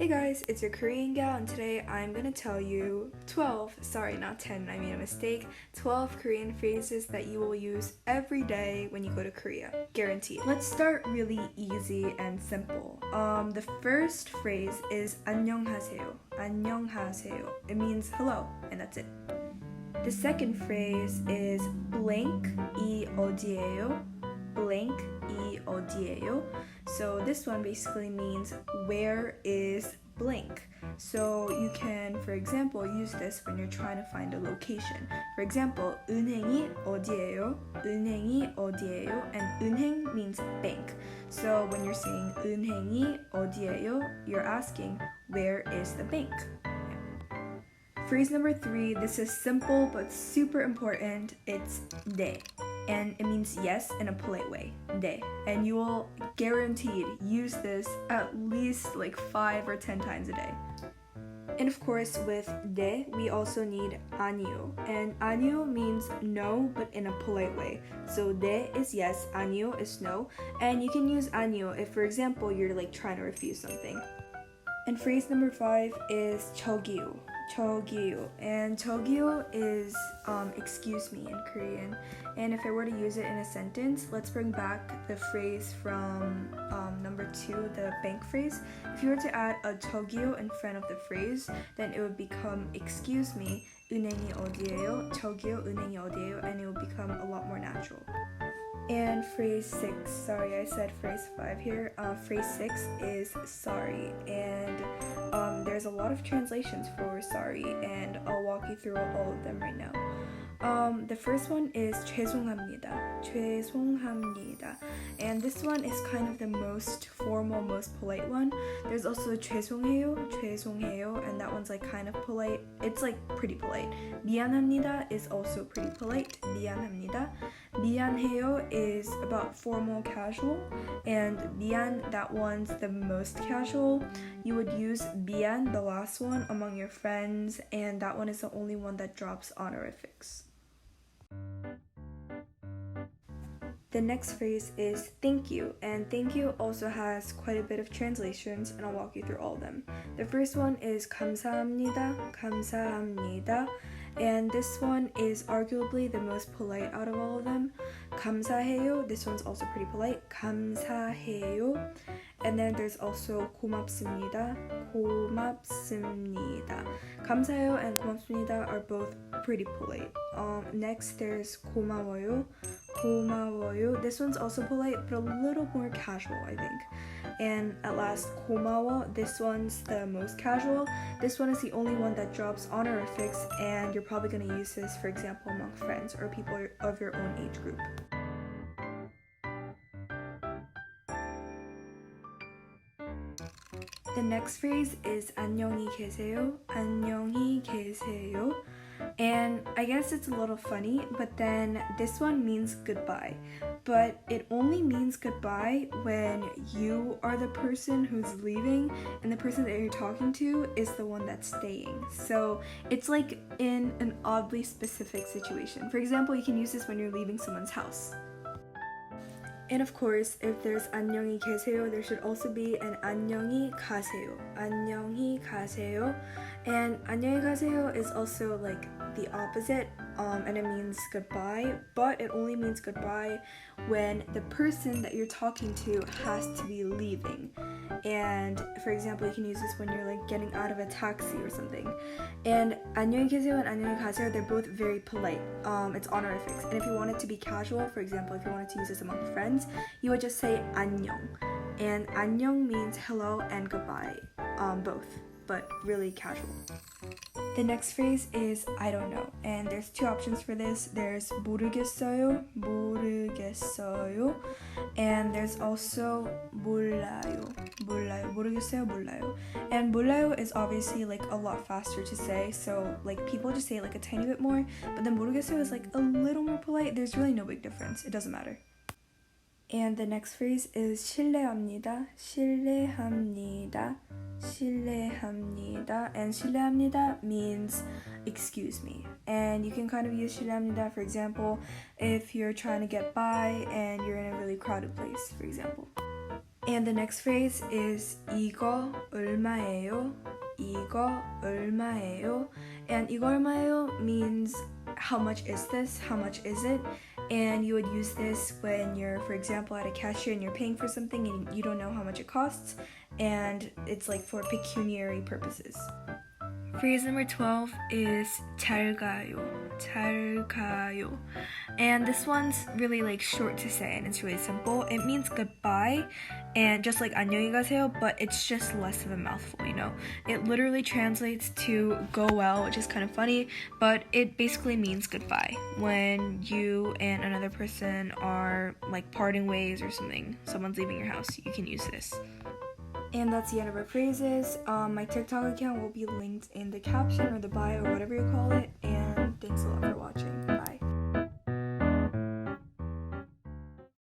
Hey guys, it's your Korean gal, and today I'm gonna tell you 12, sorry, not 10, I made a mistake, 12 Korean phrases that you will use every day when you go to Korea. Guaranteed. Let's start really easy and simple. The first phrase is 안녕하세요. 안녕하세요. It means hello, and that's it. The second phrase is blank 이 어디예요? Blank 이 어디예요? So this one basically means where is blank. So you can, for example, use this when you're trying to find a location. For example, 은행이 어디예요? 은행이 어디예요? And 은행 means bank. So when you're saying 은행이 어디예요, you're asking where is the bank? Phrase number 3, this is simple but super important. It's 네. And it means yes in a polite way. 네. And you will guaranteed use this at least like 5 or 10 times a day. And of course, with 네, we also need 아니요. And 아니요 means no, but in a polite way. So 네 is yes, 아니요 is no. And you can use 아니요 if, for example, you're like trying to refuse something. And phrase number 5 is 저기요. 저기요. And 저기요 is excuse me in Korean. And if I were to use it in a sentence, let's bring back the phrase from number 2, the bank phrase. If you were to add a 저기요 in front of the phrase, then it would become excuse me, 은행이 어디예요? 저기요, 은행이 어디예요? And it would become a lot more natural. And phrase 6, sorry, I said phrase 5 here. Phrase 6 is sorry, and there's a lot of translations for sorry, and I'll walk you through all of them right now. The first one is 죄송합니다. 죄송합니다. And this one is kind of the most formal, most polite one. There's also 죄송해요, 죄송해요, and that one's like kind of polite. It's like pretty polite. 미안합니다 is also pretty polite. 미안합니다. 미안해요 is about formal, casual, and 미안, that one's the most casual. You would use 미안, the last one, among your friends, and that one is the only one that drops honorifics. The next phrase is thank you, and thank you also has quite a bit of translations, and I'll walk you through all of them. The first one is 감사합니다, 감사합니다, and this one is arguably the most polite out of all of them. 감사해요, this one's also pretty polite. 감사해요. And then there's also 고맙습니다, 고맙습니다. 감사해요 and 고맙습니다 are both pretty polite. Next there's 고마워요, 고마워요. This one's also polite but a little more casual, I think. And at last, 고마워. This one's the most casual. This one is the only one that drops honorifics, and you're probably going to use this, for example, among friends or people of your own age group. The next phrase is 안녕히 계세요, 안녕히 계세요. And I guess it's a little funny, but then this one means goodbye. But it only means goodbye when you are the person who's leaving and the person that you're talking to is the one that's staying. So it's like in an oddly specific situation. For example, you can use this when you're leaving someone's house. And of course, if there's 안녕히 계세요, there should also be an 안녕히 가세요. 안녕히 가세요. And 안녕히 가세요 is also like the opposite, and it means goodbye, but it only means goodbye when the person that you're talking to has to be leaving. And for example, you can use this when you're like getting out of a taxi or something. And 안녕히 계세요 and 안녕히 가세요, they're both very polite. It's honorifics. And if you want it to be casual, for example, if you wanted to use this among friends, you would just say 안녕. And 안녕 means hello and goodbye, both, but really casual. The next phrase is I don't know, and there's two options for this. There's 모르겠어요, 모르겠어요, and there's also 몰라요, 몰라요, 모르겠어요, 몰라요. And 몰라요 is obviously like a lot faster to say, so like people just say it like a tiny bit more, but then 모르겠어요 is like a little more polite. There's really no big difference. It doesn't matter. And the next phrase is 실례합니다, 실례합니다, 실례합니다. And 실례합니다 means excuse me. And you can kind of use 실례합니다, for example, if you're trying to get by and you're in a really crowded place, for example. And the next phrase is 이거 얼마예요? 이거 얼마예요? And 이거 얼마예요 means how much is this? How much is it? And you would use this when you're, for example, at a cashier and you're paying for something and you don't know how much it costs, and it's like for pecuniary purposes. Phrase number 12 is 잘 가요. 잘 가요. And this one's really like short to say and it's really simple. It means goodbye and just like 안녕히 가세요, but it's just less of a mouthful, you know? It literally translates to go well, which is kind of funny, but it basically means goodbye. When you and another person are like parting ways or something, someone's leaving your house, you can use this. And that's the end of our phrases. My TikTok account will be linked in the caption or the bio or whatever you call it. And thanks a lot for watching.